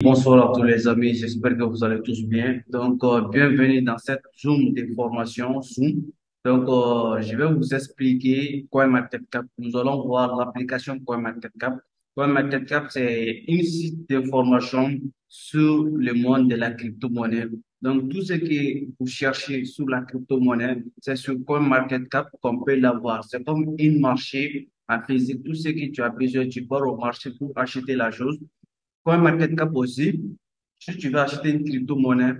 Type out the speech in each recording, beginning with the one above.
Bonsoir à tous les amis, j'espère que vous allez tous bien. Bienvenue dans cette Zoom des formations Zoom. Je vais vous expliquer CoinMarketCap. Nous allons voir l'application CoinMarketCap. CoinMarketCap, c'est une site d'information sur le monde de la crypto-monnaie. Donc, tout ce que vous cherchez sur la crypto-monnaie, c'est sur CoinMarketCap qu'on peut l'avoir. C'est comme un marché en physique. Tout ce que tu as besoin, tu pars au marché pour acheter la chose. CoinMarketCap aussi, si tu veux acheter une crypto-monnaie,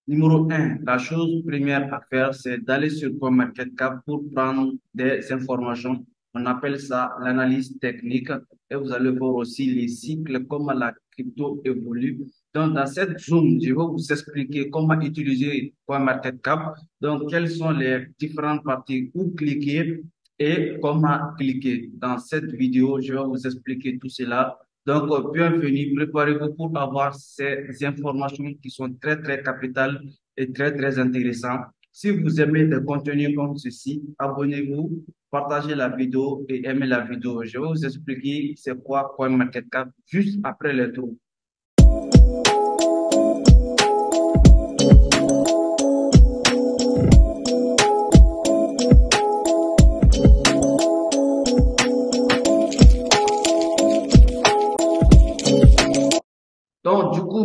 numéro un, la chose première à faire, c'est d'aller sur CoinMarketCap pour prendre des informations. On appelle ça l'analyse technique et vous allez voir aussi les cycles, comment la crypto évolue. Donc, dans cette Zoom, je vais vous expliquer comment utiliser CoinMarketCap. Donc, quelles sont les différentes parties où cliquer et comment cliquer. Dans cette vidéo, je vais vous expliquer tout cela. Bienvenue, préparez-vous pour avoir ces informations qui sont très, très capitales et très, très intéressantes. Si vous aimez des contenus comme ceci, abonnez-vous, partagez la vidéo et aimez la vidéo. Je vais vous expliquer c'est quoi CoinMarketCap juste après le tour.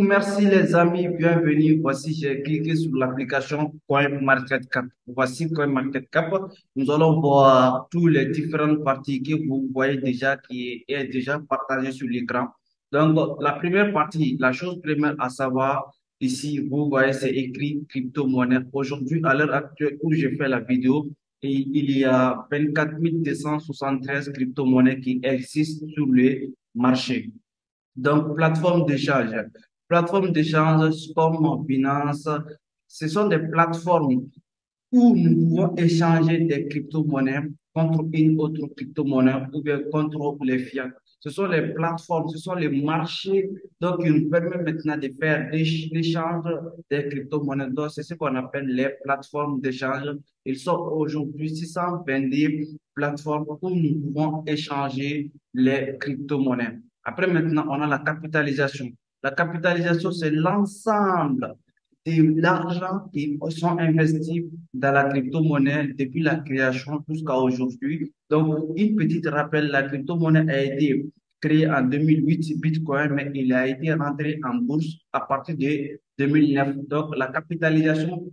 Merci les amis, bienvenue. Voici, j'ai cliqué sur l'application CoinMarketCap. Voici CoinMarketCap. Nous allons voir tous les différentes parties que vous voyez déjà qui est déjà partagée sur l'écran. Donc, la première partie, la chose première à savoir, ici, vous voyez, c'est écrit crypto-monnaie. Aujourd'hui, à l'heure actuelle où je fais la vidéo, il y a 24 273 crypto-monnaies qui existent sur le marché. Donc, plateforme d'échange comme Binance, ce sont des plateformes où nous pouvons échanger des crypto-monnaies contre une autre crypto-monnaie ou bien contre les fiat. Ce sont les plateformes, ce sont les marchés donc, qui nous permettent maintenant de faire l'échange des crypto-monnaies. Donc, c'est ce qu'on appelle les plateformes d'échange. Ils sont aujourd'hui 622 plateformes où nous pouvons échanger les crypto-monnaies. Après, maintenant, on a la capitalisation. La capitalisation, c'est l'ensemble de l'argent qui sont investis dans la crypto-monnaie depuis la création jusqu'à aujourd'hui. Donc, une petite rappel, la crypto-monnaie a été créée en 2008, Bitcoin, mais il a été rentré en bourse à partir de 2009. Donc, la capitalisation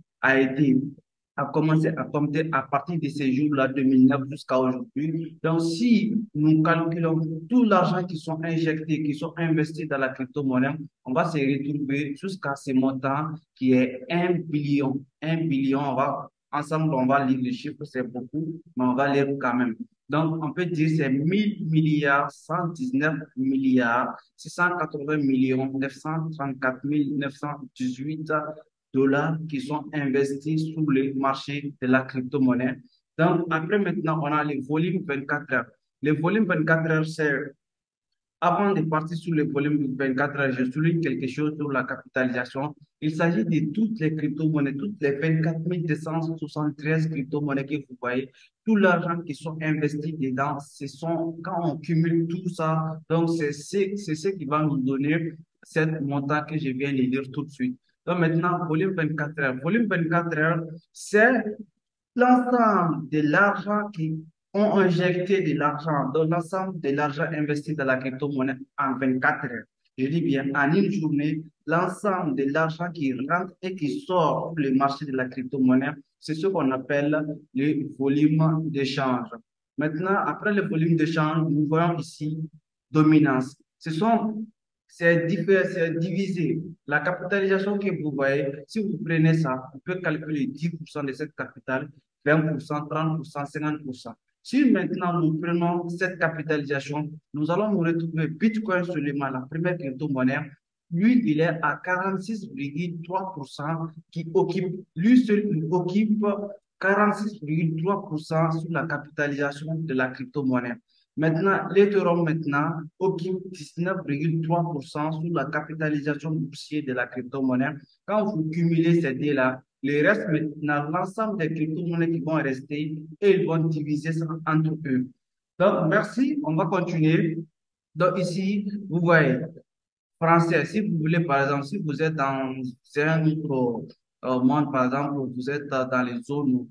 a commencé à compter à partir de ces jours-là, 2009 jusqu'à aujourd'hui. Donc, si nous calculons tout l'argent qui sont injectés, qui sont investis dans la crypto-monnaie, on va se retrouver jusqu'à ce montant qui est 1 billion. 1 billion, ensemble, on va lire les chiffres, c'est beaucoup, mais on va lire quand même. Donc, on peut dire c'est 1000 milliards, 119 milliards, 680 millions, 934 918 dollars qui sont investis sur le marché de la crypto-monnaie. Donc, après, maintenant, on a les volumes 24 heures. Le volume 24 heures, c'est avant de partir sur le volume de 24 heures, je souligne quelque chose sur la capitalisation. Il s'agit de toutes les crypto-monnaies, toutes les 24 273 crypto-monnaies que vous voyez, tout l'argent qui sont investis dedans, ce sont, quand on cumule tout ça, donc c'est ce qui va nous donner cette montant que je viens de dire tout de suite. Donc maintenant, volume 24 heures. Volume 24 heures, c'est l'ensemble de l'argent qui ont injecté de l'argent, dans l'ensemble de l'argent investi dans la crypto-monnaie en 24 heures. Je dis bien en une journée, l'ensemble de l'argent qui rentre et qui sort sur le marché de la crypto-monnaie, c'est ce qu'on appelle le volume d'échange. Maintenant, après le volume d'échange, nous voyons ici dominance. C'est divisé. La capitalisation que vous voyez, si vous prenez ça, vous pouvez calculer 10% de cette capitale, 20%, 30%, 50%. Si maintenant nous prenons cette capitalisation, nous allons nous retrouver Bitcoin seulement, la première crypto-monnaie. Lui, il est à 46,3% qui occupe, lui seul, il occupe 46,3% sur la capitalisation de la crypto-monnaie. Maintenant, l'Ethereum maintenant occupe 19,3% sur la capitalisation boursière de la crypto-monnaie. Quand vous cumulez ces deux-là, le reste maintenant, l'ensemble des crypto-monnaies qui vont rester et ils vont diviser ça entre eux. Donc, merci, on va continuer. Donc, ici, vous voyez, français. Si vous voulez, par exemple, si vous êtes dans un autre monde, par exemple, vous êtes dans les zones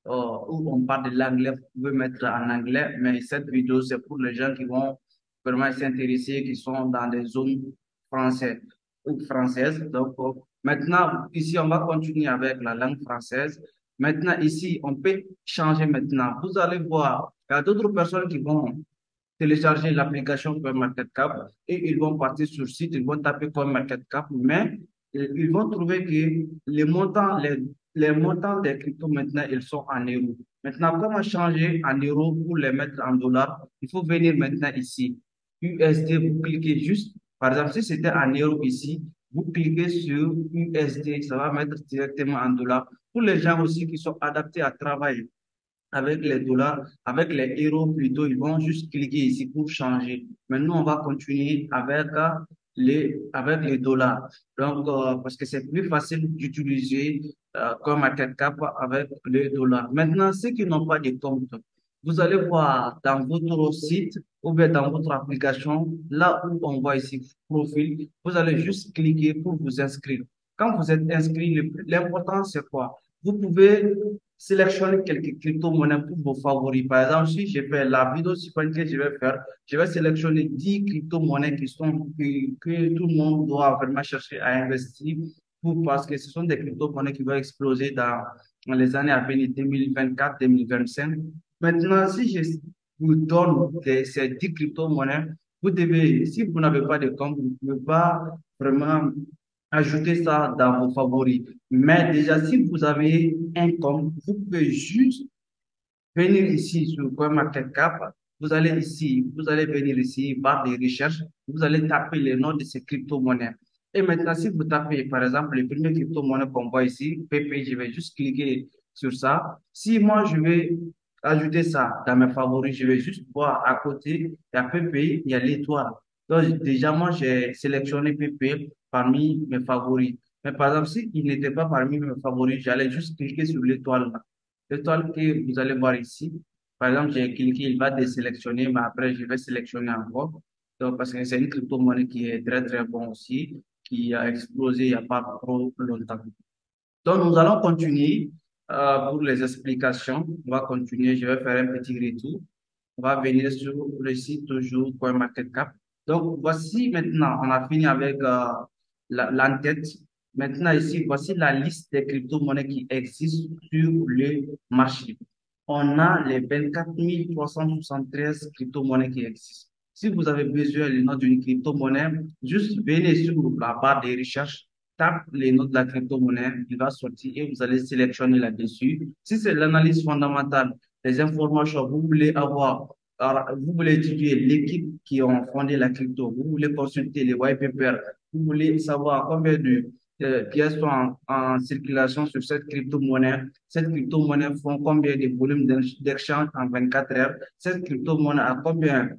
où on parle de l'anglais, vous pouvez mettre en anglais, mais cette vidéo, c'est pour les gens qui vont vraiment s'intéresser, qui sont dans des zones françaises ou françaises. Donc, maintenant, ici, on va continuer avec la langue française. Maintenant, ici, on peut changer maintenant. Vous allez voir, il y a d'autres personnes qui vont télécharger l'application CoinMarketCap et ils vont partir sur le site, ils vont taper CoinMarketCap, mais ils vont trouver que les montants des cryptos maintenant, ils sont en euros. Maintenant, comment changer en euros pour les mettre en dollars? Il faut venir maintenant ici. USD, vous cliquez juste, par exemple, si c'était en euros ici, vous cliquez sur USD, ça va mettre directement en dollars. Pour les gens aussi qui sont adaptés à travailler avec les dollars, avec les euros plutôt, ils vont juste cliquer ici pour changer. Maintenant, on va continuer avec les dollars. Donc, parce que c'est plus facile d'utiliser comme market cap avec les dollars. Maintenant, ceux qui n'ont pas de compte, vous allez voir dans votre site ou bien dans votre application, là où on voit ici profil, vous allez juste cliquer pour vous inscrire. Quand vous êtes inscrit, l'important c'est quoi? Vous pouvez sélectionner quelques crypto-monnaies pour vos favoris. Par exemple, si je fais la vidéo sur laquelle je vais faire, je vais sélectionner 10 crypto-monnaies que tout le monde doit vraiment chercher à investir parce que ce sont des crypto-monnaies qui vont exploser dans les années à venir 2024-2025. Maintenant, si je vous donne ces 10 crypto-monnaies, vous devez, si vous n'avez pas de compte, vous ne pouvez pas vraiment ajouter ça dans vos favoris. Mais déjà, si vous avez un compte, vous pouvez juste venir ici sur CoinMarketCap. Vous allez venir ici, barre de recherche, vous allez taper les noms de ces crypto-monnaies. Et maintenant, si vous tapez, par exemple, les premières crypto-monnaies qu'on voit ici, PP, je vais juste cliquer sur ça. Si moi, je vais ajouter ça dans mes favoris, je vais juste voir à côté, il y a PP, il y a l'étoile. Donc, déjà, moi, j'ai sélectionné PP parmi mes favoris. Mais par exemple, s'il n'était pas parmi mes favoris, j'allais juste cliquer sur l'étoile là. L'étoile que vous allez voir ici, par exemple, j'ai cliqué, il va désélectionner, mais après, je vais sélectionner encore. Donc, parce que c'est une crypto-monnaie qui est très, très bon aussi, qui a explosé il n'y a pas trop longtemps. Donc, nous allons continuer pour les explications. On va continuer. Je vais faire un petit retour. On va venir sur le site toujours CoinMarketCap. Donc, voici maintenant, on a fini avec l'entête. Maintenant, ici, voici la liste des crypto-monnaies qui existent sur le marché. On a les 24 373 crypto-monnaies qui existent. Si vous avez besoin du nom d'une crypto-monnaie, juste venez sur la barre de recherche, tape les noms de la crypto-monnaie, il va sortir et vous allez sélectionner là-dessus. Si c'est l'analyse fondamentale, les informations, vous voulez avoir, alors, vous voulez étudier l'équipe qui ont fondé la crypto, vous voulez consulter les white papers, vous voulez savoir combien de pièces sont en circulation sur cette crypto-monnaie. Cette crypto-monnaie font combien de volumes d'échange en 24 heures. Cette crypto-monnaie a combien,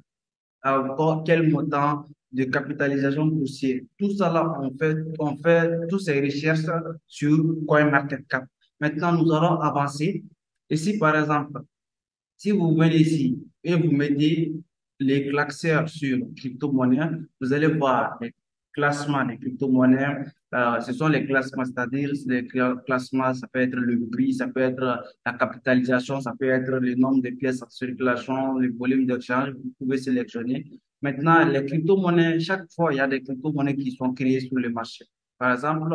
quel montant de capitalisation boursière. Tout ça là, on fait toutes ces recherches sur CoinMarketCap. Maintenant, nous allons avancer. Ici, par exemple, si vous venez ici et vous mettez les classeurs sur crypto-monnaie, vous allez voir les classements des crypto-monnaies. Ce sont les classements, c'est-à-dire classements, ça peut être le prix, ça peut être la capitalisation, ça peut être le nombre de pièces en circulation, le volume d'échange, vous pouvez sélectionner. Maintenant, les crypto-monnaies, chaque fois, il y a des crypto-monnaies qui sont créées sur le marché. Par exemple,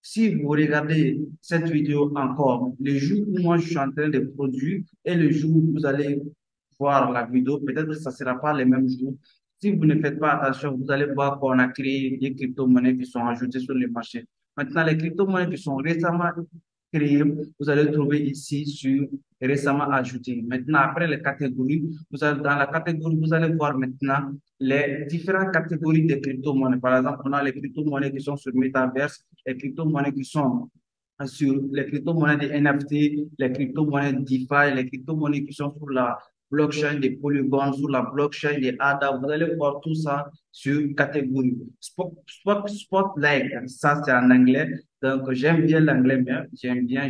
si vous regardez cette vidéo encore, le jour où moi je suis en train de produire et le jour où vous allez voir la vidéo, peut-être que ça ne sera pas les mêmes jours. Si vous ne faites pas attention, vous allez voir qu'on a créé des crypto-monnaies qui sont ajoutées sur le marché. Maintenant, les crypto-monnaies qui sont récemment créées, vous allez trouver ici sur récemment ajoutées. Maintenant, après les catégories, dans la catégorie, vous allez voir maintenant les différentes catégories de crypto-monnaies. Par exemple, on a les crypto-monnaies qui sont sur Metaverse, les crypto-monnaies qui sont sur les crypto-monnaies de NFT, les crypto-monnaies DeFi, les crypto-monnaies qui sont sur la blockchain des Polygon, sur la blockchain des ADA. Vous allez voir tout ça sur catégorie. Spotlight, ça c'est en anglais. Donc, j'aime bien l'anglais, mais j'aime bien,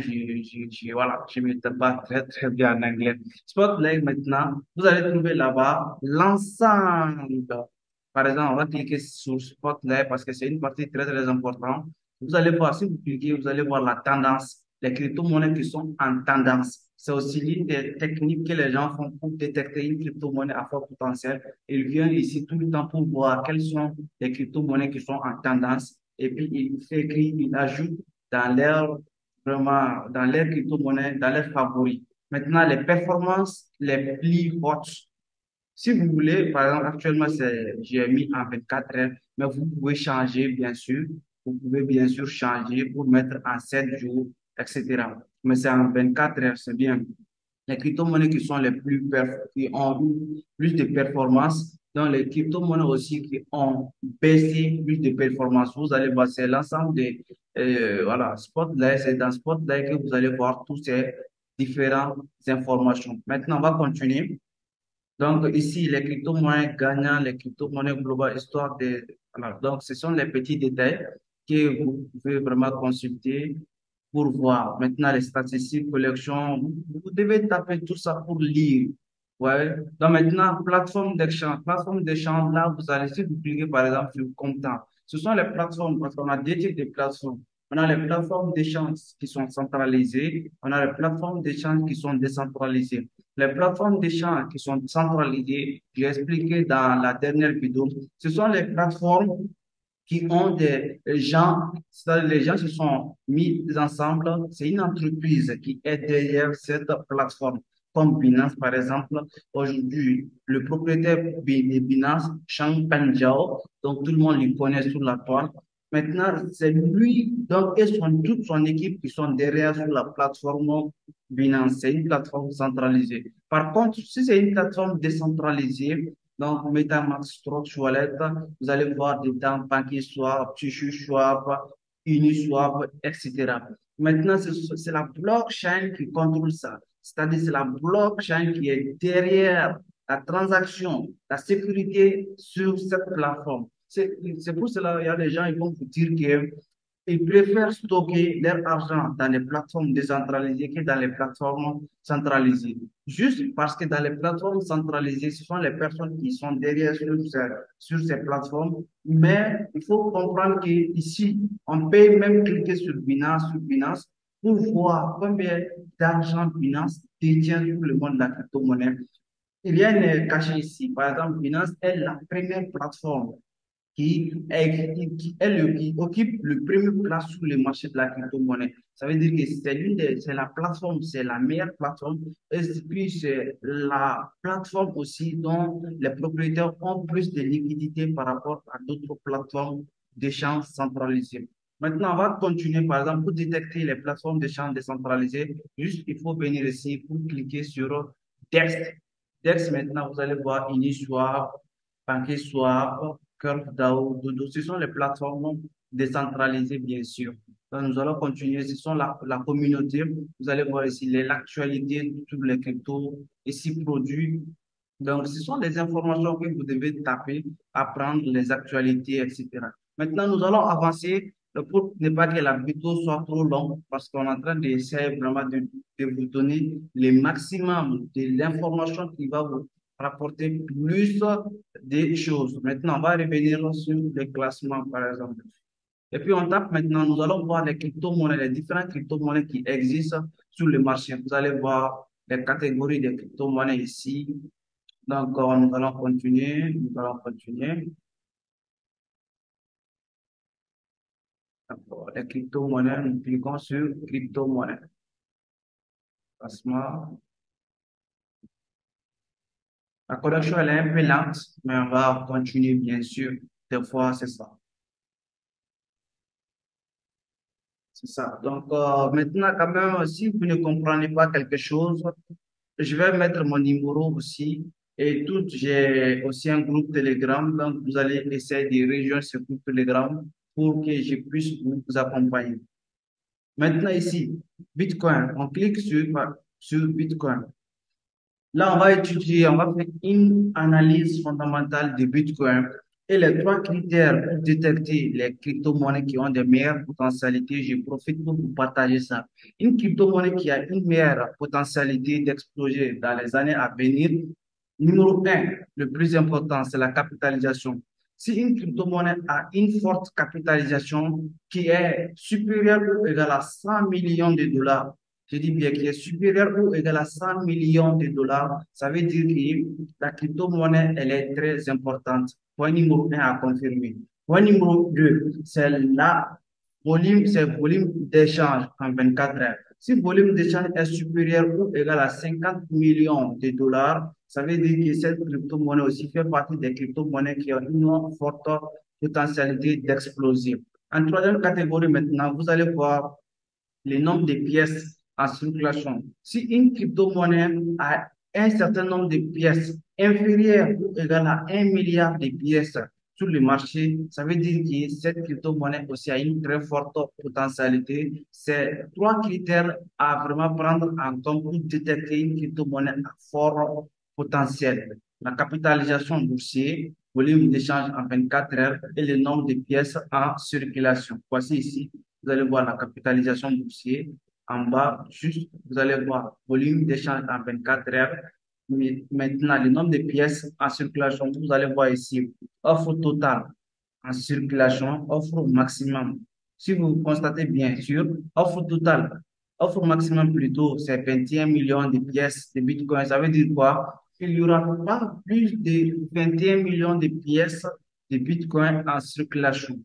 voilà, je ne m'étais pas très, très bien en anglais. Spotlight, maintenant, vous allez trouver là-bas l'ensemble. Par exemple, on va cliquer sur Spotlight parce que c'est une partie très, très importante. Vous allez voir, si vous cliquez, vous allez voir la tendance, les crypto-monnaies qui sont en tendance. C'est aussi l'une des techniques que les gens font pour détecter une crypto-monnaie à fort potentiel. Ils viennent ici tout le temps pour voir quelles sont les crypto-monnaies qui sont en tendance. Et puis, ils écrivent, ils ajoutent dans leur, vraiment, dans leurs crypto-monnaies, dans leurs favoris. Maintenant, les performances les plus hautes. Si vous voulez, par exemple, actuellement, j'ai mis en 24 heures, mais vous pouvez changer, bien sûr. Vous pouvez bien sûr changer pour mettre en 7 jours, etc. Mais c'est en 24 heures, c'est bien. Les crypto-monnaies qui sont les qui ont eu plus de performance, donc les crypto-monnaies aussi qui ont baissé plus de performance. Vous allez voir, c'est l'ensemble des, voilà, Spotlight, c'est dans Spotlight que vous allez voir toutes ces différentes informations. Maintenant, on va continuer. Donc, ici, les crypto-monnaies gagnants, les crypto-monnaies globales, histoire de... Voilà. Donc, ce sont les petits détails que vous pouvez vraiment consulter pour voir. Maintenant, les statistiques, collections, vous devez taper tout ça pour lire. Ouais. Donc, maintenant, plateforme d'échange. Plateforme d'échange, là, vous allez, si vous cliquez, par exemple, sur Comptant, ce sont les plateformes, parce qu'on a deux types de plateformes. On a les plateformes d'échange qui sont centralisées, on a les plateformes d'échange qui sont décentralisées. Les plateformes d'échange qui sont centralisées, j'ai expliqué dans la dernière vidéo, ce sont les plateformes qui ont des gens, c'est-à-dire les gens se sont mis ensemble. C'est une entreprise qui est derrière cette plateforme. Comme Binance, par exemple, aujourd'hui, le propriétaire de Binance, Chang Pengzhao, donc tout le monde le connaît sur la toile. Maintenant, c'est lui, donc, et toute son équipe qui sont derrière sur la plateforme Binance. C'est une plateforme centralisée. Par contre, si c'est une plateforme décentralisée, donc MetaMask, Stroke, Wallet, vous allez voir dedans PancakeSwap, SushiSwap, Uniswap, etc. Maintenant, c'est la blockchain qui contrôle ça. C'est-à-dire, c'est la blockchain qui est derrière la transaction, la sécurité sur cette plateforme. C'est pour cela qu'il y a des gens qui vont vous dire que ils préfèrent stocker leur argent dans les plateformes décentralisées que dans les plateformes centralisées. Juste parce que dans les plateformes centralisées, ce sont les personnes qui sont derrière sur ces plateformes. Mais il faut comprendre qu'ici, on peut même cliquer sur Binance pour voir combien d'argent Binance détient sur le monde de la crypto-monnaie. Il y a une cachée ici. Par exemple, Binance est la première plateforme qui occupe le premier place sur le marché de la crypto-monnaie. Ça veut dire que c'est la plateforme, c'est la meilleure plateforme. Et puis, c'est la plateforme aussi dont les propriétaires ont plus de liquidité par rapport à d'autres plateformes d'échange centralisées. Maintenant, on va continuer, par exemple, pour détecter les plateformes d'échange décentralisées. Juste, il faut venir ici pour cliquer sur DEX. DEX, maintenant, vous allez voir Uniswap, PancakeSwap, CurveDAO, Dodo. Ce sont les plateformes décentralisées, bien sûr. Donc, nous allons continuer. Ce sont la communauté. Vous allez voir ici l'actualité sur les cryptos, ici produits. Donc, ce sont des informations que vous devez taper, apprendre les actualités, etc. Maintenant, nous allons avancer pour ne pas que la vidéo soit trop longue parce qu'on est en train d'essayer vraiment de vous donner le maximum de l'information qui va vous rapporter plus des choses. Maintenant, on va revenir sur les classements, par exemple. Et puis, on tape maintenant, nous allons voir les crypto-monnaies, les différentes crypto-monnaies qui existent sur le marché. Vous allez voir les catégories des crypto-monnaies ici. Donc, nous allons continuer, nous allons continuer. D'accord. Les crypto-monnaies, nous cliquons sur crypto-monnaies. Classement. La connexion, elle est un peu lente, mais on va continuer, bien sûr. Des fois, c'est ça. C'est ça. Donc, maintenant, quand même, si vous ne comprenez pas quelque chose, je vais mettre mon numéro aussi. Et tout, j'ai aussi un groupe Telegram. Donc, vous allez essayer de rejoindre ce groupe Telegram pour que je puisse vous accompagner. Maintenant, ici, Bitcoin. On clique sur Bitcoin. Là, on va étudier, on va faire une analyse fondamentale de Bitcoin et les trois critères pour détecter les crypto-monnaies qui ont des meilleures potentialités. Je profite pour vous partager ça. Une crypto-monnaie qui a une meilleure potentialité d'exploser dans les années à venir. Numéro un, le plus important, c'est la capitalisation. Si une crypto-monnaie a une forte capitalisation qui est supérieure ou égale à 100 millions de dollars, je dis bien qui est supérieure ou égale à 100 millions de dollars, ça veut dire que la crypto-monnaie, elle est très importante. Point numéro un à confirmer. Point numéro 2, c'est le volume d'échange en 24 heures. Si le volume d'échange est supérieur ou égal à 50 millions de dollars, ça veut dire que cette crypto-monnaie aussi fait partie des crypto-monnaies qui ont une forte potentialité d'explosion. En troisième catégorie maintenant, vous allez voir le nombre de pièces en circulation. Si une crypto-monnaie a un certain nombre de pièces inférieur ou égal à 1 milliard de pièces sur le marché, ça veut dire que cette crypto-monnaie aussi a une très forte potentialité. C'est trois critères à vraiment prendre en compte pour détecter une crypto-monnaie à fort potentiel. La capitalisation boursière, volume d'échange en 24 heures et le nombre de pièces en circulation. Voici ici, vous allez voir la capitalisation boursière. En bas, juste, vous allez voir volume d'échange en 24 heures. Maintenant, le nombre de pièces en circulation, vous allez voir ici, offre totale en circulation, offre maximum. Si vous constatez bien sûr, offre totale, offre maximum plutôt, c'est 21 millions de pièces de Bitcoin. Ça veut dire quoi? Il n'y aura pas plus de 21 millions de pièces de Bitcoin en circulation.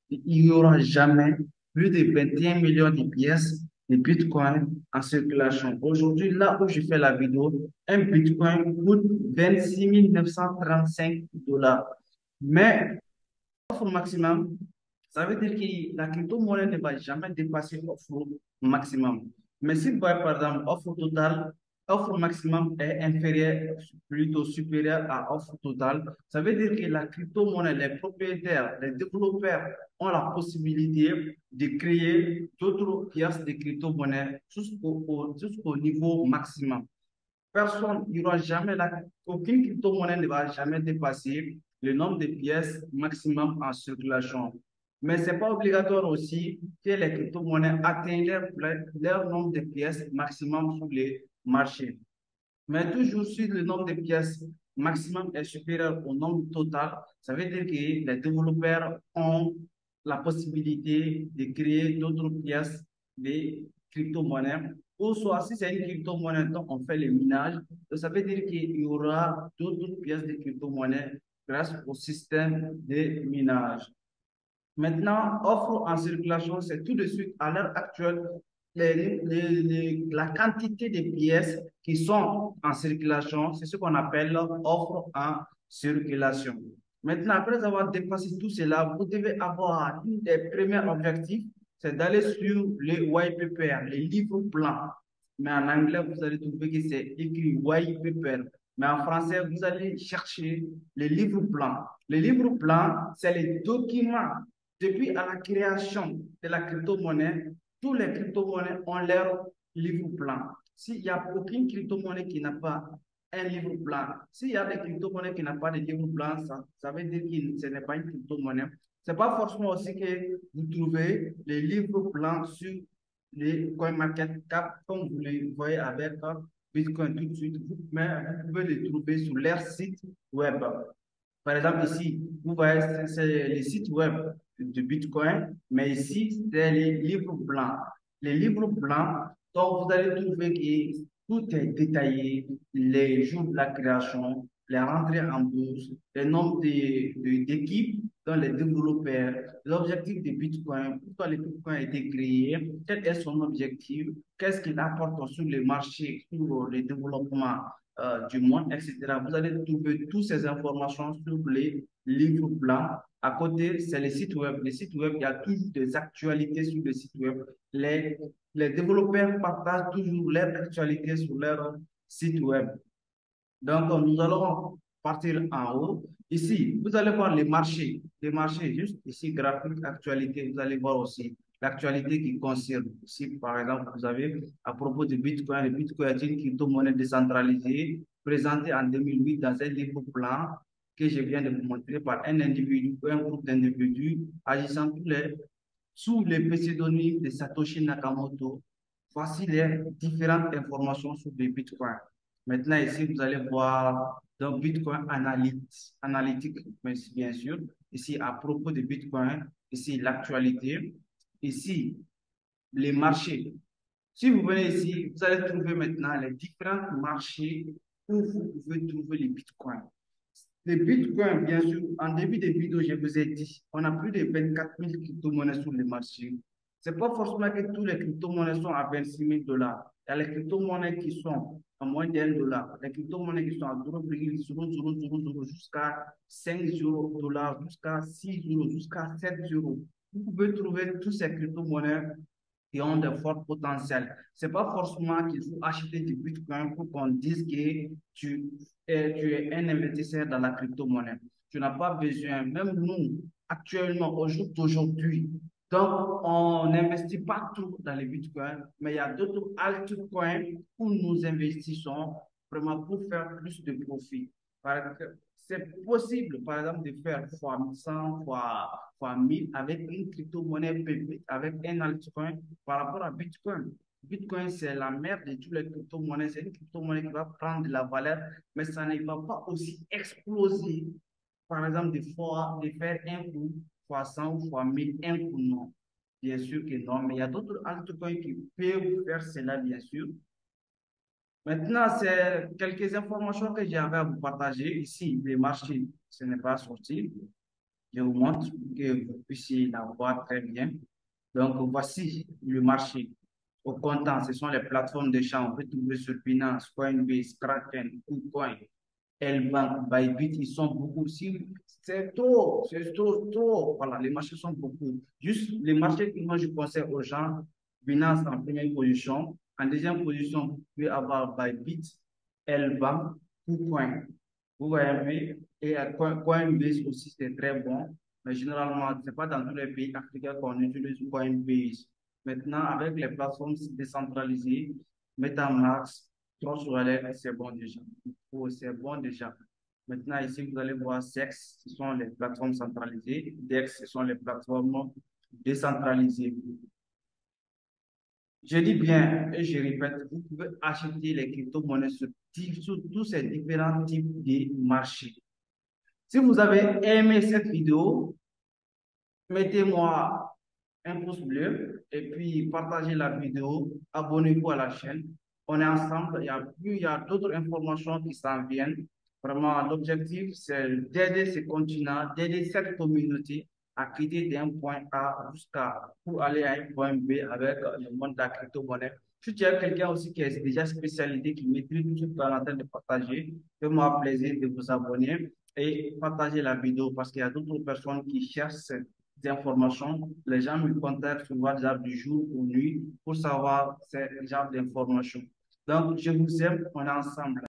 Il n'y aura jamais plus de 21 millions de pièces de Bitcoin en circulation. Aujourd'hui, là où je fais la vidéo, un Bitcoin coûte 26 935 dollars. Mais l'offre maximum, ça veut dire que la crypto-monnaie ne va jamais dépasser l'offre maximum. Mais si vous voyez par exemple offre totale, offre maximum est inférieure, plutôt supérieure à offre totale, ça veut dire que la crypto-monnaie, les propriétaires, les développeurs ont la possibilité de créer d'autres pièces de crypto-monnaie jusqu'au niveau maximum. Personne, il n'y aura jamais aucune crypto-monnaie ne va jamais dépasser le nombre de pièces maximum en circulation. Mais ce n'est pas obligatoire aussi que les crypto-monnaies atteignent leur nombre de pièces maximum sur les marchés. Mais toujours si le nombre de pièces maximum est supérieur au nombre total, ça veut dire que les développeurs ont la possibilité de créer d'autres pièces de crypto-monnaies. Ou soit si c'est une crypto-monnaie dont on fait le minage, ça veut dire qu'il y aura d'autres pièces de crypto-monnaie grâce au système de minage. Maintenant, offre en circulation, c'est tout de suite à l'heure actuelle la quantité de pièces qui sont en circulation, c'est ce qu'on appelle offre en circulation. Maintenant, après avoir dépassé tout cela, vous devez avoir un des premiers objectifs, c'est d'aller sur les white paper, les livres blancs. Mais en anglais, vous allez trouver que c'est écrit white paper. Mais en français, vous allez chercher les livres blancs. Les livres blancs, c'est les documents depuis à la création de la crypto-monnaie, tous les crypto-monnaies ont leur livre blanc. S'il n'y a aucune crypto-monnaie qui n'a pas un livre blanc, s'il y a des crypto-monnaies qui n'ont pas de livre blanc, ça veut dire que ce n'est pas une crypto-monnaie. Ce n'est pas forcément aussi que vous trouvez les livres blancs sur les CoinMarketCap, comme vous les voyez avec Bitcoin tout de suite, mais vous pouvez les trouver sur leur site web. Par exemple, ici, vous voyez, c'est les sites web de Bitcoin, mais ici, c'est les livres blancs. Les livres blancs, donc vous allez trouver que tout est détaillé, les jours de la création, les rentrées en bourse, le nombre d'équipes dans les développeurs, l'objectif de Bitcoin, pourquoi le Bitcoin a été créé, quel est son objectif, qu'est-ce qu'il apporte sur le marché, sur le développement du monde, etc. Vous allez trouver toutes ces informations sur les livres blancs. À côté, c'est les sites web. Les sites web, il y a toujours des actualités sur les sites web. Les développeurs partagent toujours leurs actualités sur leur site web. Donc, nous allons partir en haut. Ici, vous allez voir les marchés. Les marchés, juste ici, graphique, actualité, vous allez voir aussi l'actualité qui concerne. Ici, par exemple, vous avez à propos du Bitcoin. Le Bitcoin est une crypto-monnaie décentralisée présentée en 2008 dans un livre blanc que je viens de vous montrer par un individu ou un groupe d'individus agissant sous les pseudonymes de Satoshi Nakamoto. Voici les différentes informations sur le Bitcoin. Maintenant, ici, vous allez voir Donc, Bitcoin analytique, bien sûr. Ici, à propos de Bitcoin, ici, l'actualité. Ici, les marchés. Si vous venez ici, vous allez trouver maintenant les différents marchés où vous pouvez trouver les bitcoins. Les bitcoins, bien sûr, en début de vidéo, je vous ai dit, on a plus de 24 000 crypto-monnaies sur le marché. C'est pas forcément que tous les crypto-monnaies sont à 26 000 dollars. Il y a les crypto-monnaies qui sont à moins d'un dollar, les crypto-monnaies qui sont à 0,0000 jusqu'à 5 dollars, jusqu'à 6 euros, jusqu'à 7 euros. Vous pouvez trouver tous ces crypto-monnaies qui ont de forts potentiels. C'est pas forcément qu'il faut acheter du Bitcoin pour qu'on dise que tu es un investisseur dans la crypto-monnaie. Tu n'as pas besoin, même nous, actuellement, au jour d'aujourd'hui, donc on n'investit pas tout dans les Bitcoins, mais il y a d'autres altcoins où nous investissons vraiment pour faire plus de profit. C'est possible, par exemple, de faire fois 100, fois 1000 avec une crypto-monnaie pépite, avec un altcoin par rapport à Bitcoin. Bitcoin, c'est la mère de toutes les crypto-monnaies. C'est une crypto-monnaie qui va prendre de la valeur, mais ça ne va pas aussi exploser. Par exemple, de faire un coup fois 100 ou fois 1000, un coup non. Bien sûr que non, mais il y a d'autres altcoins qui peuvent faire cela, bien sûr. Maintenant, c'est quelques informations que j'avais à vous partager. Ici, les marchés, ce n'est pas sorti. Je vous montre pour que vous puissiez la voir très bien. Donc, voici le marché au comptant. Ce sont les plateformes d'échange. On peut trouver sur Binance, Coinbase, Kraken, KuCoin, Lbank, Bybit. Ils sont beaucoup. Si c'est trop. Voilà, les marchés sont beaucoup. Juste les marchés que moi je conseille aux gens, Binance en première position. En deuxième position, vous pouvez avoir Bybit, Lbank, KuCoin. Vous voyez, et Coinbase aussi, c'est très bon. Mais généralement, ce n'est pas dans tous les pays africains qu'on utilise Coinbase. Maintenant, avec les plateformes décentralisées, MetaMask, Trust Wallet, c'est bon déjà. Oh, c'est bon déjà. Maintenant, ici, vous allez voir SEX, ce sont les plateformes centralisées. DEX, ce sont les plateformes décentralisées. Je dis bien, et je répète, vous pouvez acheter les crypto-monnaies sur tous ces différents types de marchés. Si vous avez aimé cette vidéo, mettez-moi un pouce bleu et puis partagez la vidéo, abonnez-vous à la chaîne. On est ensemble, il y a d'autres informations qui s'en viennent. Vraiment, l'objectif, c'est d'aider ce continent, d'aider cette communauté à quitter d'un point A pour aller à un point B avec le monde de la crypto-monnaie. Si tu as quelqu'un aussi qui est déjà spécialisé, qui maîtrise tout ce qu'on est en train de partager, fais-moi plaisir de vous abonner et partager la vidéo parce qu'il y a d'autres personnes qui cherchent des informations. Les gens me contactent sur WhatsApp du jour ou nuit pour savoir ce genre d'informations. Donc, je vous aime, on est ensemble.